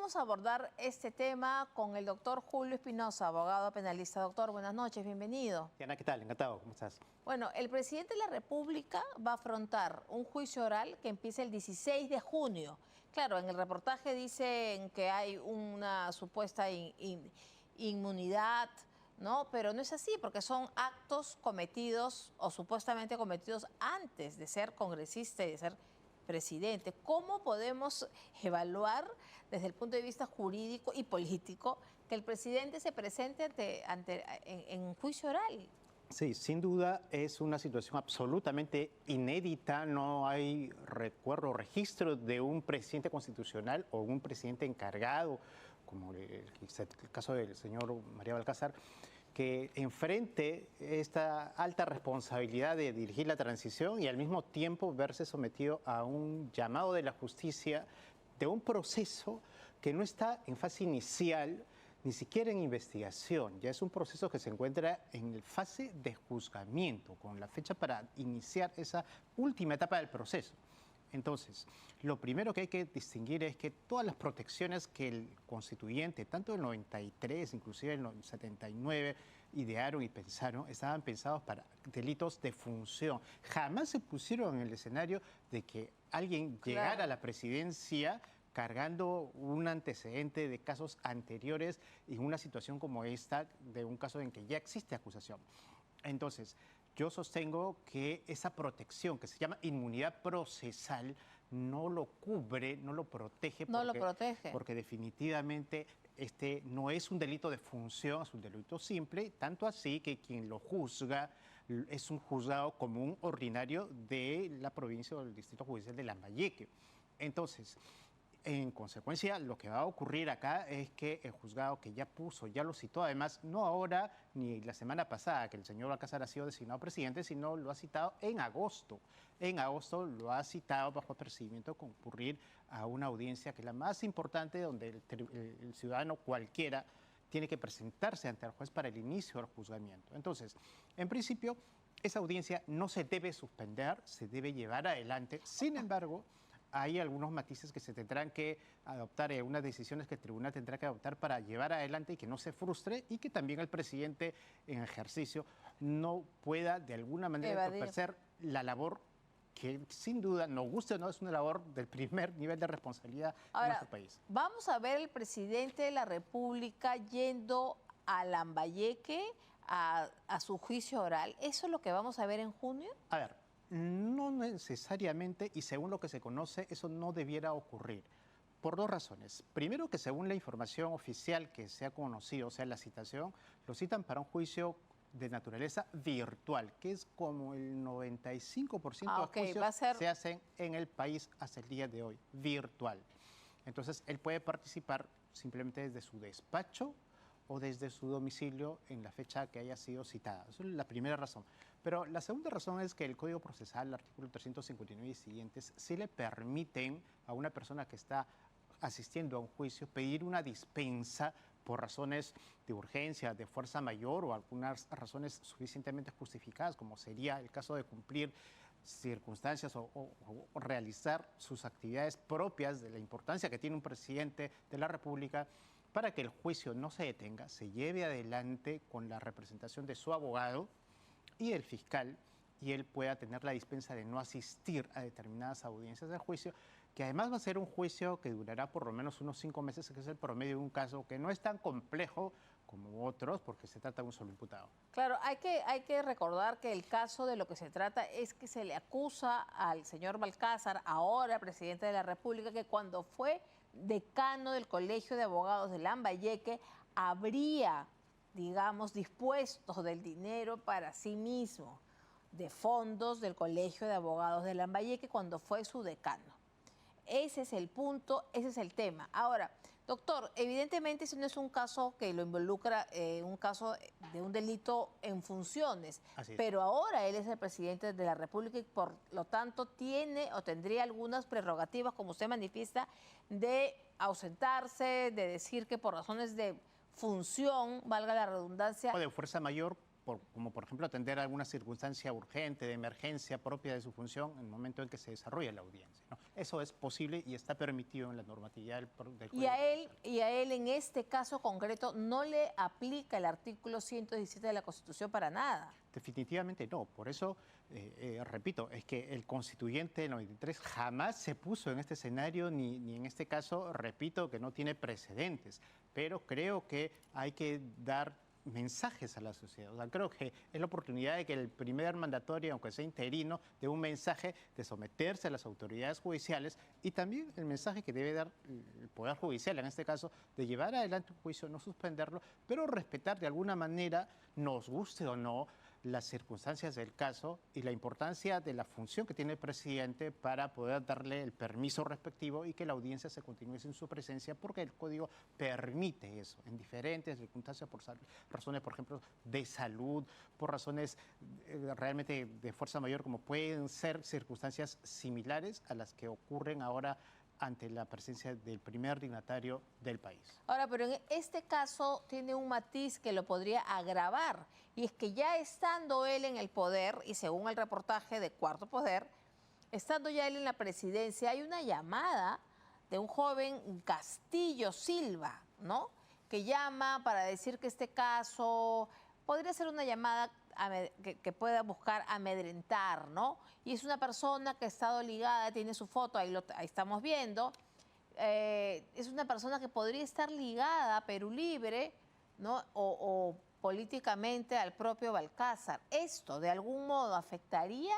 vamos a abordar este tema con el doctor Julio Espinosa, abogado penalista. Doctor, buenas noches, bienvenido. Diana, ¿qué tal? Encantado, ¿cómo estás? Bueno, el presidente de la República va a afrontar un juicio oral que empieza el 16 de junio. Claro, en el reportaje dicen que hay una supuesta inmunidad, ¿no? Pero no es así, porque son actos cometidos o supuestamente cometidos antes de ser congresista y de ser presidente. ¿Cómo podemos evaluar desde el punto de vista jurídico y político que el presidente se presente en juicio oral? Sí, sin duda es una situación absolutamente inédita. No hay recuerdo, registro de un presidente constitucional o un presidente encargado, como el caso del señor María Balcázar, que enfrente esta alta responsabilidad de dirigir la transición y al mismo tiempo verse sometido a un llamado de la justicia de un proceso que no está en fase inicial, ni siquiera en investigación. Ya es un proceso que se encuentra en fase de juzgamiento, con la fecha para iniciar esa última etapa del proceso. Entonces, lo primero que hay que distinguir es que todas las protecciones que el constituyente, tanto el 93, inclusive el 79, idearon y pensaron, estaban pensados para delitos de función. Jamás se pusieron en el escenario de que alguien llegara a la presidencia cargando un antecedente de casos anteriores en una situación como esta, de un caso en que ya existe acusación. Entonces, yo sostengo que esa protección, que se llama inmunidad procesal, no lo cubre, no lo protege. No lo protege. Porque definitivamente este no es un delito de función, es un delito simple, tanto así que quien lo juzga es un juzgado común ordinario de la provincia o del distrito judicial de Lambayeque. Entonces, en consecuencia, lo que va a ocurrir acá es que el juzgado que ya puso, ya lo citó, además, no ahora ni la semana pasada que el señor Balcázar ha sido designado presidente, sino lo ha citado en agosto. En agosto lo ha citado bajo apercibimiento de concurrir a una audiencia que es la más importante, donde el ciudadano cualquiera tiene que presentarse ante el juez para el inicio del juzgamiento. Entonces, en principio, esa audiencia no se debe suspender, se debe llevar adelante. Sin embargo, hay algunos matices que se tendrán que adoptar, algunas decisiones que el tribunal tendrá que adoptar para llevar adelante y que no se frustre y que también el presidente en ejercicio no pueda de alguna manera hacer la labor que sin duda, nos guste o no, es una labor del primer nivel de responsabilidad en nuestro país. Vamos a ver el presidente de la República yendo a Lambayeque a su juicio oral. ¿Eso es lo que vamos a ver en junio? A ver, no necesariamente, y según lo que se conoce, eso no debiera ocurrir, por dos razones. Primero, que según la información oficial que se ha conocido, o sea, la citación, lo citan para un juicio de naturaleza virtual, que es como el 95% de juicios se hacen en el país hasta el día de hoy, virtual. Entonces, él puede participar simplemente desde su despacho o desde su domicilio en la fecha que haya sido citada. Esa es la primera razón. Pero la segunda razón es que el Código Procesal, el artículo 359 y siguientes, sí le permiten a una persona que está asistiendo a un juicio pedir una dispensa por razones de urgencia, de fuerza mayor o algunas razones suficientemente justificadas, como sería el caso de cumplir circunstancias o realizar sus actividades propias de la importancia que tiene un presidente de la República, para que el juicio no se detenga, se lleve adelante con la representación de su abogado y el fiscal, y él pueda tener la dispensa de no asistir a determinadas audiencias del juicio, que además va a ser un juicio que durará por lo menos unos 5 meses, que es el promedio de un caso que no es tan complejo como otros, porque se trata de un solo imputado. Claro, hay que recordar que el caso de lo que se trata es que se le acusa al señor Balcázar, ahora presidente de la República, que cuando fue decano del Colegio de Abogados de Lambayeque habría, digamos, dispuesto del dinero para sí mismo, de fondos del Colegio de Abogados de Lambayeque cuando fue su decano. Ese es el punto, ese es el tema. Ahora, doctor, evidentemente ese no es un caso que lo involucra, un caso de un delito en funciones, pero ahora él es el presidente de la República y por lo tanto tiene o tendría algunas prerrogativas, como usted manifiesta, de ausentarse, de decir que por razones de función, valga la redundancia. O de fuerza mayor, como por ejemplo atender alguna circunstancia urgente, de emergencia propia de su función en el momento en que se desarrolla la audiencia, ¿no? Eso es posible y está permitido en la normatividad del Código Procesal. Y a él en este caso concreto no le aplica el artículo 117 de la Constitución para nada. Definitivamente no. Por eso, repito, es que el constituyente del 93 jamás se puso en este escenario, ni en este caso, repito, que no tiene precedentes. Pero creo que hay que dar mensajes a la sociedad. O sea, creo que es la oportunidad de que el primer mandatorio, aunque sea interino, dé un mensaje de someterse a las autoridades judiciales y también el mensaje que debe dar el Poder Judicial, en este caso, de llevar adelante un juicio, no suspenderlo, pero respetar de alguna manera, nos guste o no, las circunstancias del caso y la importancia de la función que tiene el presidente para poder darle el permiso respectivo y que la audiencia se continúe en su presencia, porque el Código permite eso en diferentes circunstancias, por razones, por ejemplo, de salud, por razones realmente de fuerza mayor, como pueden ser circunstancias similares a las que ocurren ahora ante la presencia del primer dignatario del país. Ahora, pero en este caso tiene un matiz que lo podría agravar, y es que ya estando él en el poder, y según el reportaje de Cuarto Poder, estando ya él en la presidencia, hay una llamada de un joven Castillo Silva, ¿no?, que llama para decir que este caso podría ser una llamada que pueda buscar amedrentar, ¿no? Y es una persona que ha estado ligada, tiene su foto, ahí estamos viendo, es una persona que podría estar ligada a Perú Libre, ¿no?, o políticamente al propio Balcázar. ¿Esto de algún modo afectaría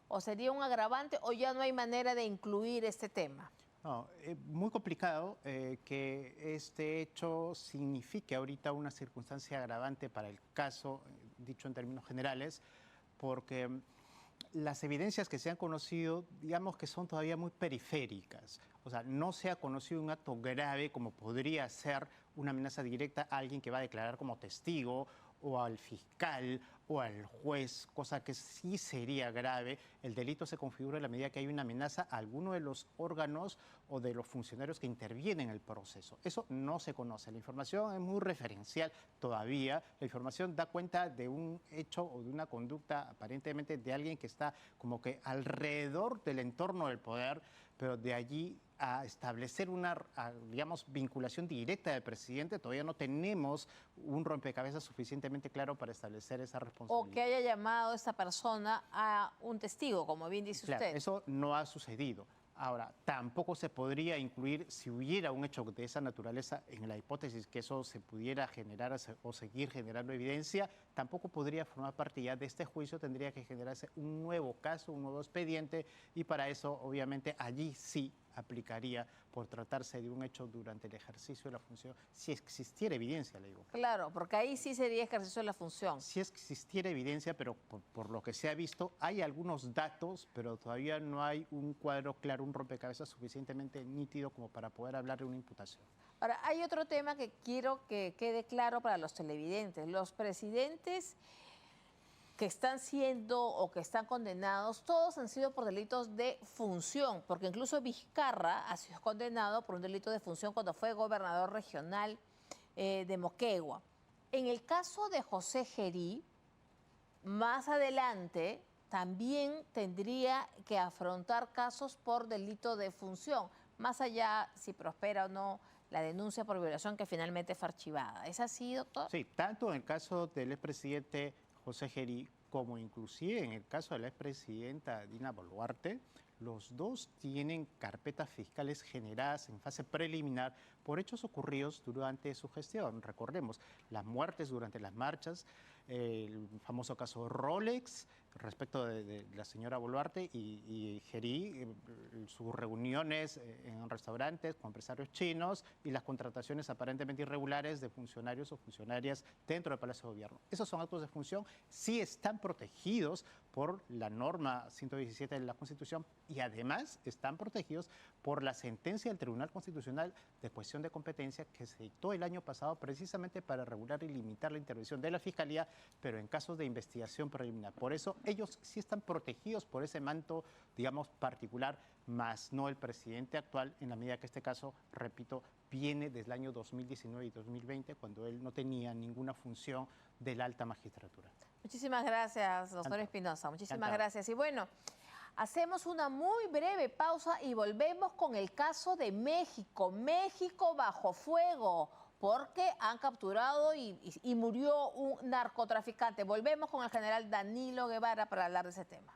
o sería un agravante o ya no hay manera de incluir este tema? No, muy complicado que este hecho signifique ahorita una circunstancia agravante para el caso, dicho en términos generales, porque las evidencias que se han conocido, digamos que son todavía muy periféricas. O sea, no se ha conocido un acto grave como podría ser una amenaza directa a alguien que va a declarar como testigo o al fiscal o al juez, cosa que sí sería grave. El delito se configura en la medida que hay una amenaza a alguno de los órganos o de los funcionarios que intervienen en el proceso. Eso no se conoce. La información es muy referencial todavía. La información da cuenta de un hecho o de una conducta aparentemente de alguien que está como que alrededor del entorno del poder, pero de allí a establecer una, digamos, vinculación directa del presidente, todavía no tenemos un rompecabezas suficientemente claro para establecer esa responsabilidad. O que haya llamado esta persona a un testigo, como bien dice Claro, usted. eso no ha sucedido. Ahora, tampoco se podría incluir, si hubiera un hecho de esa naturaleza, en la hipótesis que eso se pudiera generar o seguir generando evidencia, tampoco podría formar parte ya de este juicio, tendría que generarse un nuevo caso, un nuevo expediente, y para eso, obviamente, allí sí aplicaría por tratarse de un hecho durante el ejercicio de la función, si existiera evidencia, le digo. Claro, porque ahí sí sería ejercicio de la función. Si existiera evidencia, pero por lo que se ha visto, hay algunos datos, pero todavía no hay un cuadro claro, un rompecabezas suficientemente nítido como para poder hablar de una imputación. Ahora, hay otro tema que quiero que quede claro para los televidentes. Los presidentes que están siendo o que están condenados, todos han sido por delitos de función, porque incluso Vizcarra ha sido condenado por un delito de función cuando fue gobernador regional de Moquegua. En el caso de José Gerí, más adelante también tendría que afrontar casos por delito de función, más allá si prospera o no la denuncia por violación que finalmente fue archivada. ¿Es así, doctor? Sí, tanto en el caso del expresidente José Gerí como inclusive en el caso de la expresidenta Dina Boluarte, los dos tienen carpetas fiscales generadas en fase preliminar por hechos ocurridos durante su gestión. Recordemos, las muertes durante las marchas, el famoso caso Rolex respecto de la señora Boluarte y Gerí, sus reuniones en restaurantes con empresarios chinos y las contrataciones aparentemente irregulares de funcionarios o funcionarias dentro del Palacio de Gobierno. Esos son actos de función, sí están protegidos por la norma 117 de la Constitución y además están protegidos por la sentencia del Tribunal Constitucional de cuestión de competencia que se dictó el año pasado precisamente para regular y limitar la intervención de la Fiscalía, pero en casos de investigación preliminar. Por eso ellos sí están protegidos por ese manto, digamos, particular, más no el presidente actual, en la medida que este caso, repito, viene desde el año 2019 y 2020, cuando él no tenía ninguna función de la alta magistratura. Muchísimas gracias, doctor Espinosa. Muchísimas Encantado. gracias. Y bueno, hacemos una muy breve pausa y volvemos con el caso de México. México bajo fuego, porque han capturado y murió un narcotraficante. Volvemos con el general Danilo Guevara para hablar de ese tema.